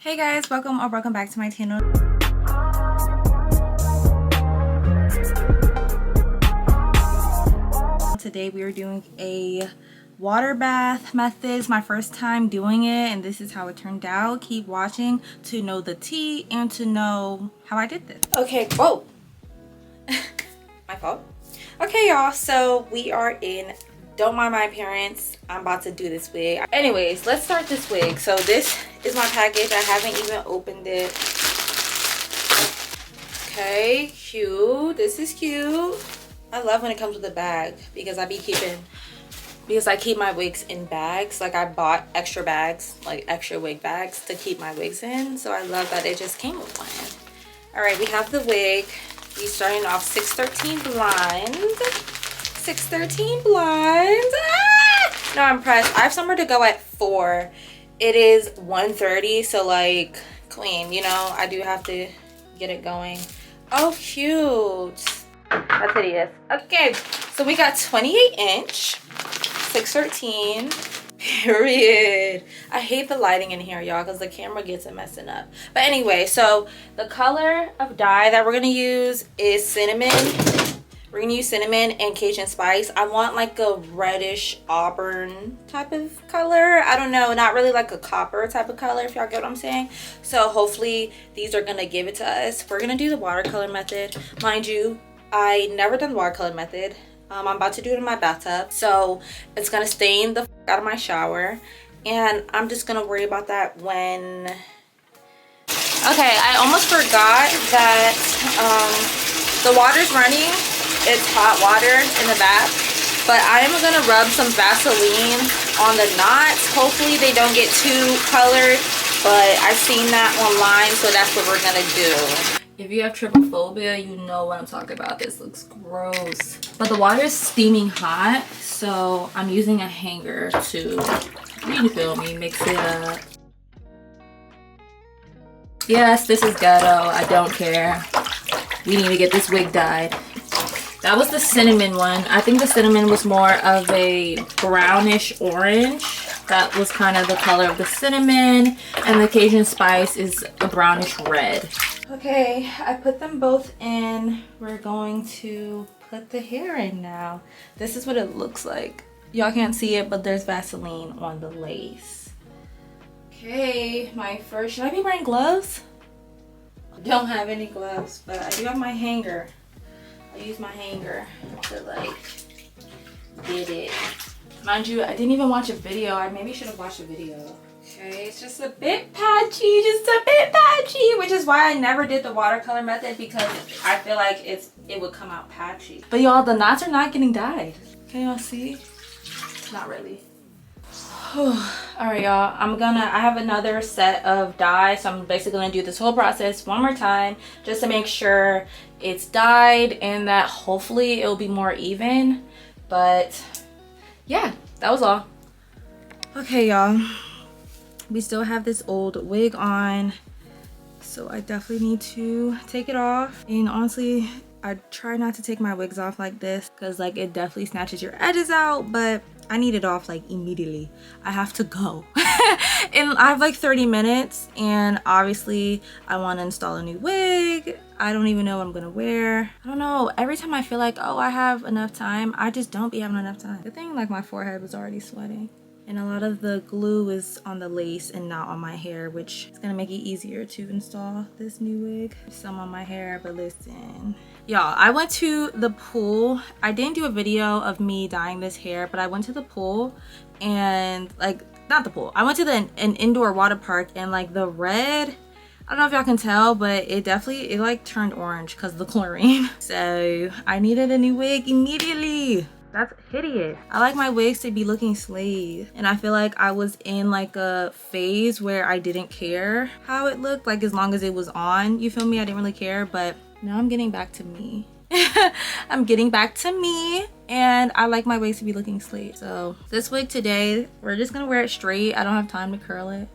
Hey guys, welcome back to my channel. Today we are doing a water bath method. It's my first time doing it and this is how it turned out. Keep watching to know the tea and to know how I did this. Okay, whoa. My fault. Okay y'all, so we are in Don't Mind My Appearance. I'm about to do this wig. Anyways, let's start this wig. So this is my package. I haven't even opened it. Okay, cute. This is cute. I love when it comes with a bag because I keep my wigs in bags. Like I bought extra bags, like extra wig bags to keep my wigs in. So I love that it just came with one. All right, we have the wig. We starting off 613 blind. 613 blind. Ah! No, I'm impressed. I have somewhere to go at 4. It is 1:30, so like queen, you know, I do have to get it going. Oh, cute. That's hideous. Okay, so we got 28 inch, 613. Period. I hate the lighting in here, y'all, because the camera gets it messing up. But anyway, so the color of dye that we're gonna use is cinnamon. We're gonna use cinnamon and Cajun spice. I want like a reddish auburn type of color. I don't know, not really like a copper type of color, if y'all get what I'm saying. So hopefully these are gonna give it to us. We're gonna do the watercolor method. Mind you, I never done the watercolor method. I'm about to do it in my bathtub. So it's gonna stain the out of my shower. And I'm just gonna worry about that when... Okay, I almost forgot that the water's running. It's hot water in the bath, but I am gonna rub some Vaseline on the knots. Hopefully they don't get too colored, but I've seen that online, so that's what we're gonna do. If you have trypophobia, you know what I'm talking about. This looks gross, but the water is steaming hot, so I'm using a hanger to, you feel me, mix it up. Yes, this is ghetto. I don't care. We need to get this wig dyed. That was the cinnamon one. I think the cinnamon was more of a brownish orange. That was kind of the color of the cinnamon. And the Cajun spice is a brownish red. Okay, I put them both in. We're going to put the hair in now. This is what it looks like. Y'all can't see it, but there's Vaseline on the lace. Okay, my first, should I be wearing gloves? I don't have any gloves, but I do have my hanger. I use my hanger to like get it. Mind you, I didn't even watch a video. I maybe should have watched a video. Okay, it's just a bit patchy, which is why I never did the watercolor method, because I feel like it would come out patchy. But y'all, the knots are not getting dyed. Can y'all see? Not really. All right, y'all, I have another set of dye, so I'm basically gonna do this whole process one more time just to make sure it's dyed and that hopefully it'll be more even. But yeah, that was all. Okay, y'all, we still have this old wig on, so I definitely need to take it off. And honestly, I try not to take my wigs off like this because like it definitely snatches your edges out, but I need it off like immediately. I have to go. And I have like 30 minutes and obviously I want to install a new wig. I don't even know what I'm gonna wear. I don't know. Every time I feel like, oh, I have enough time, I just don't be having enough time. The thing, like my forehead was already sweating. And a lot of the glue is on the lace and not on my hair, which is gonna make it easier to install this new wig. Some on my hair, but listen. Y'all, I went to the pool. I didn't do a video of me dyeing this hair, but I went to the pool and like, not the pool. I went to an indoor water park and like the red, I don't know if y'all can tell, but it like turned orange because of the chlorine. So I needed a new wig immediately. That's hideous. I like my wigs to be looking slave. And I feel like I was in like a phase where I didn't care how it looked, like as long as it was on, you feel me? I didn't really care, but now I'm getting back to me. I'm getting back to me and I like my wigs to be looking slave. So this wig today, we're just gonna wear it straight. I don't have time to curl it.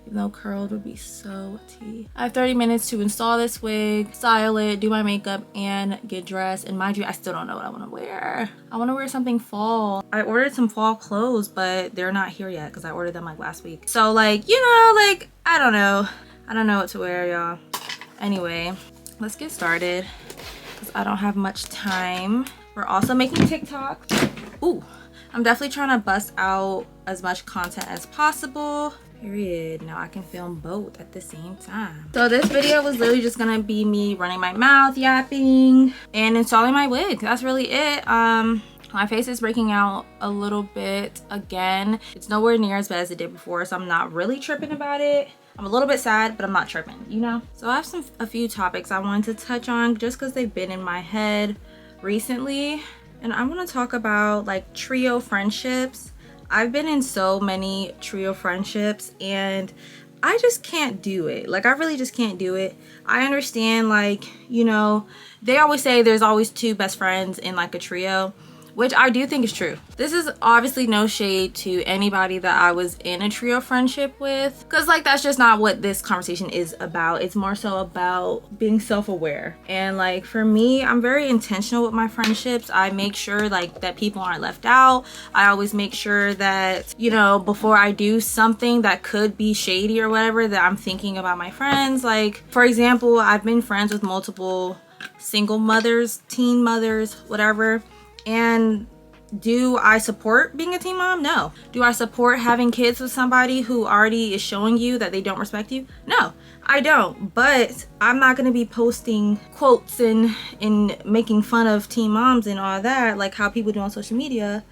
Even though curled would be so tea. I have 30 minutes to install this wig, style it, do my makeup, and get dressed. And mind you, I still don't know what I want to wear. I want to wear something fall. I ordered some fall clothes, but they're not here yet because I ordered them like last week. So like, you know, like, I don't know. I don't know what to wear, y'all. Anyway, let's get started because I don't have much time. We're also making TikTok. Ooh, I'm definitely trying to bust out as much content as possible. Period. Now I can film both at the same time. So this video was literally just gonna be me running my mouth, yapping, and installing my wig. That's really it. My face is breaking out a little bit again. It's nowhere near as bad as it did before, so I'm not really tripping about it. I'm a little bit sad, but I'm not tripping, you know? So I have a few topics I wanted to touch on just because they've been in my head recently. And I want to talk about like trio friendships. I've been in so many trio friendships and I just can't do it. Like, I really just can't do it. I understand, like, you know, they always say there's always two best friends in like a trio, which I do think is true. This is obviously no shade to anybody that I was in a trio friendship with, because like that's just not what this conversation is about. It's more so about being self-aware. And like for me, I'm very intentional with my friendships. I make sure like that people aren't left out. I always make sure that, you know, before I do something that could be shady or whatever, that I'm thinking about my friends. Like for example, I've been friends with multiple single mothers, teen mothers, whatever. And do I support being a teen mom? No. Do I support having kids with somebody who already is showing you that they don't respect you? No, I don't. But I'm not going to be posting quotes and making fun of teen moms and all that, like how people do on social media,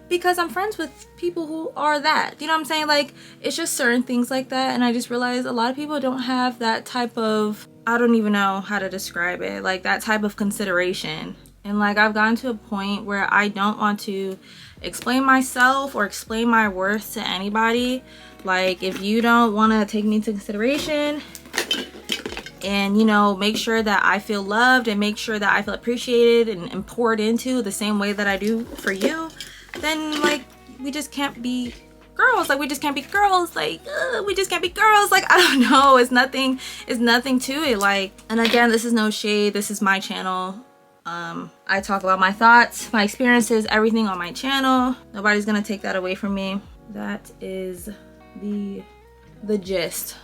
because I'm friends with people who are that. You know what I'm saying? Like, it's just certain things like that. And I just realized a lot of people don't have that type of, I don't even know how to describe it, like that type of consideration. And like I've gotten to a point where I don't want to explain myself or explain my worth to anybody. Like if you don't want to take me into consideration and, you know, make sure that I feel loved and make sure that I feel appreciated and poured into the same way that I do for you, then like we just can't be girls. Like we just can't be girls. Like we just can't be girls. Like I don't know. It's nothing to it. Like, and again, this is no shade. This is my channel. I talk about my thoughts, my experiences, everything on my channel. Nobody's gonna take that away from me. That is the gist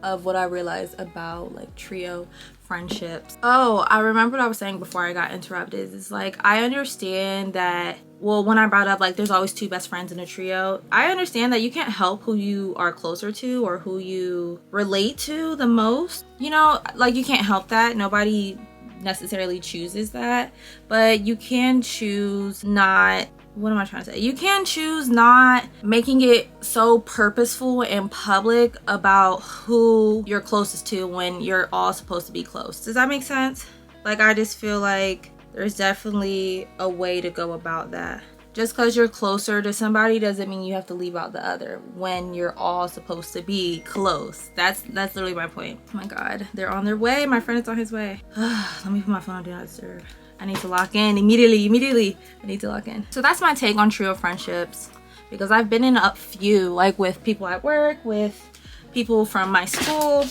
of what I realized about like trio friendships. Oh, I remember what I was saying before I got interrupted. It's like, I understand that, well, when I brought up like there's always two best friends in a trio, I understand that you can't help who you are closer to or who you relate to the most. You know, like you can't help that. Nobody necessarily chooses that, but you can choose not, what am I trying to say? You can choose not making it so purposeful and public about who you're closest to when you're all supposed to be close. Does that make sense? Like, I just feel like there's definitely a way to go about that. Just because you're closer to somebody doesn't mean you have to leave out the other when you're all supposed to be close. That's literally my point. Oh my God, they're on their way. My friend is on his way. Let me put my phone on Do Not Disturb. I need to lock in immediately. I need to lock in. So that's my take on trio friendships, because I've been in a few, like with people at work, with people from my school,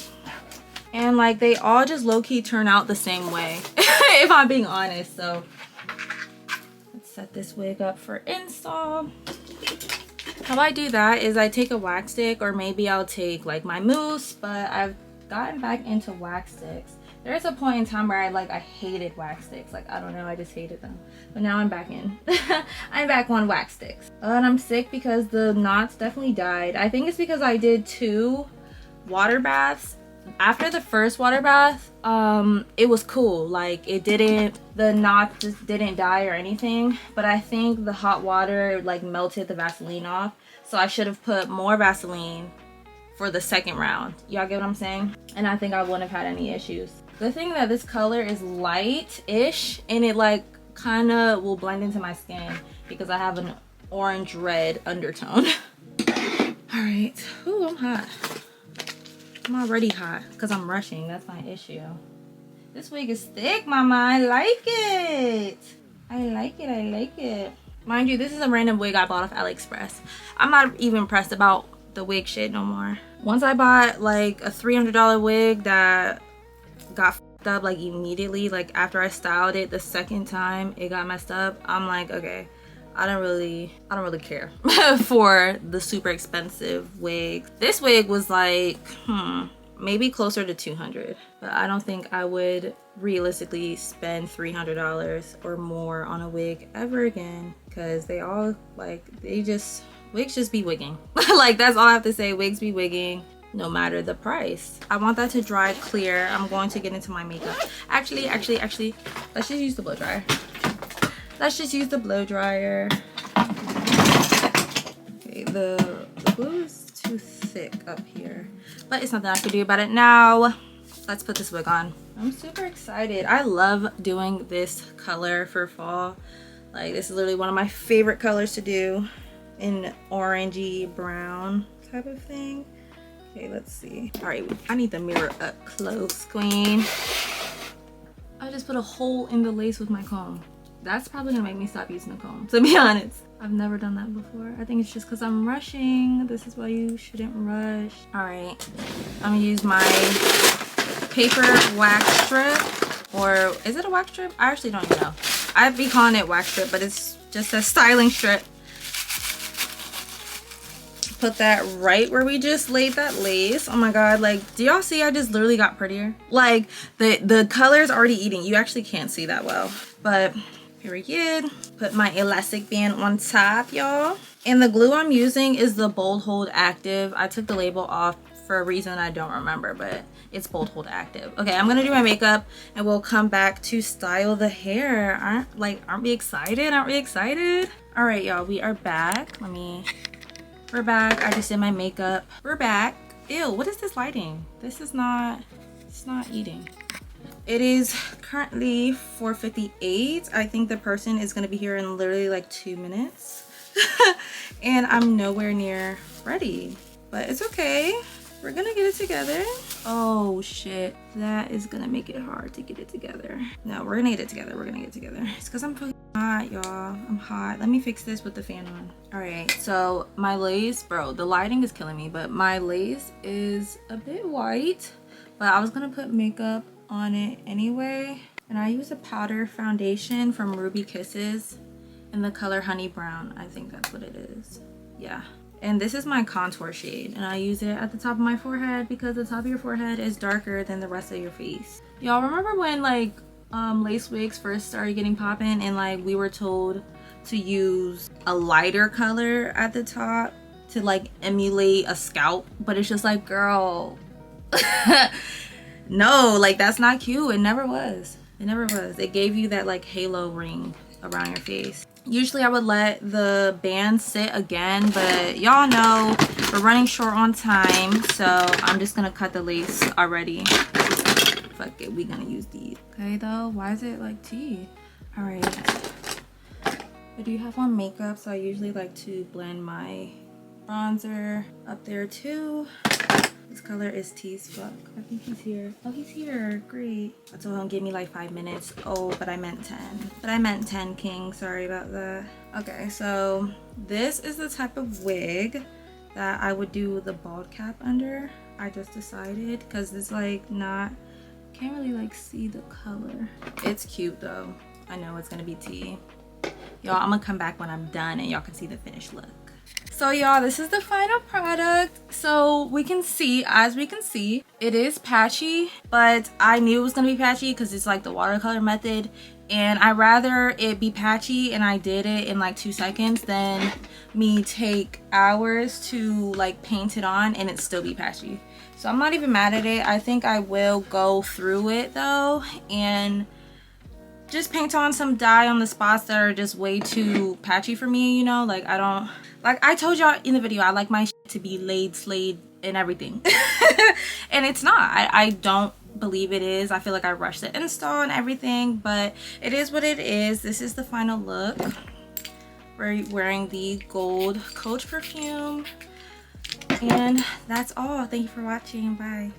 and like they all just low-key turn out the same way, if I'm being honest. So set this wig up for install. How I do that is I take a wax stick, or maybe I'll take like my mousse, but I've gotten back into wax sticks. There's a point in time where I hated wax sticks. Like, I don't know, I just hated them. But now I'm back in. I'm back on wax sticks. And I'm sick because the knots definitely died. I think it's because I did 2 water baths. After the first water bath, it was cool. Like, the knots just didn't die or anything. But I think the hot water like melted the Vaseline off. So I should have put more Vaseline for the second round. Y'all get what I'm saying? And I think I wouldn't have had any issues. The thing that this color is light-ish, and it like kind of will blend into my skin because I have an orange red undertone. All right. Ooh, I'm hot. I'm already hot because I'm rushing. That's my issue. This wig is thick, mama. I like it. I like it. I like it. Mind you, this is a random wig I bought off AliExpress. I'm not even pressed about the wig shit no more. Once I bought like a $300 wig that got f***ed up like immediately, like after I styled it the second time it got messed up, I'm like, okay, I don't really care for the super expensive wig. This wig was like maybe closer to 200, but I don't think I would realistically spend $300 or more on a wig ever again, because they all like, wigs just be wigging. Like, that's all I have to say. Wigs be wigging no matter the price. I want that to dry clear. I'm going to get into my makeup. Actually, let's just use the blow dryer. Let's just use the blow dryer. Okay, the glue is too thick up here, but it's nothing I can do about it now. Let's put this wig on. I'm super excited. I love doing this color for fall. Like, this is literally one of my favorite colors to do, in orangey brown type of thing. Okay, let's see. All right, I need the mirror up close, queen. I just put a hole in the lace with my comb. That's probably gonna make me stop using the comb, to be honest. I've never done that before. I think it's just because I'm rushing. This is why you shouldn't rush. All right, I'm gonna use my paper wax strip, or is it a wax strip? I actually don't even know. I'd be calling it wax strip, but it's just a styling strip. Put that right where we just laid that lace. Oh my god, like, do y'all see I just literally got prettier? Like, the color's already eating. You actually can't see that well, but period. Put my elastic band on top, y'all. And the glue I'm using is the Bold Hold Active. I took the label off for a reason I don't remember, but it's Bold Hold Active. Okay, I'm gonna do my makeup and we'll come back to style the hair. Aren't we excited? Aren't we excited? All right, y'all, we are back. We're back. I just did my makeup. We're back. Ew, what is this lighting? This is not, it's not eating. It is currently 4:58. I think the person is gonna be here in literally like 2 minutes. And I'm nowhere near ready, but it's okay. We're gonna get it together. Oh shit, that is gonna make it hard to get it together. No, we're gonna get it together. We're gonna get it together. It's because I'm fucking hot, y'all. I'm hot. Let me fix this with the fan on. All right, so my lace, bro, the lighting is killing me, but my lace is a bit white, but I was gonna put makeup on it anyway. And I use a powder foundation from Ruby Kisses in the color Honey Brown. I think that's what it is. Yeah. And this is my contour shade, and I use it at the top of my forehead because the top of your forehead is darker than the rest of your face. Y'all remember when like lace wigs first started getting popping, and like we were told to use a lighter color at the top to like emulate a scalp, but it's just like, girl, no, like that's not cute. It never was. It never was. It gave you that like halo ring around your face. Usually I would let the band sit again, but y'all know we're running short on time, so I'm just gonna cut the lace already. Fuck it, we gonna use these. Okay though, why is it like tea? All right, I do have on makeup, so I usually like to blend my bronzer up there too. This color is tea as fuck. I think he's here. Oh, he's here. Great. I told him give me like 5 minutes. Oh, but I meant 10. But I meant 10, King. Sorry about that. Okay, so this is the type of wig that I would do the bald cap under. I just decided because it's like not, can't really like see the color. It's cute though. I know it's gonna be tea. Y'all, I'm gonna come back when I'm done and y'all can see the finished look. So y'all, this is the final product. So we can see, as we can see, it is patchy, but I knew it was gonna be patchy because it's like the watercolor method, and I'd rather it be patchy and I did it in like 2 seconds than me take hours to like paint it on and it still be patchy. So I'm not even mad at it. I think I will go through it though and just paint on some dye on the spots that are just way too patchy for me, you know? Like, I don't, like I told y'all in the video, I like my shit to be laid, slayed, and everything. And it's not. I don't believe it is. I feel like I rushed the install and everything, but it is what it is. This is the final look. We're wearing the gold Coach perfume. And that's all. Thank you for watching. Bye.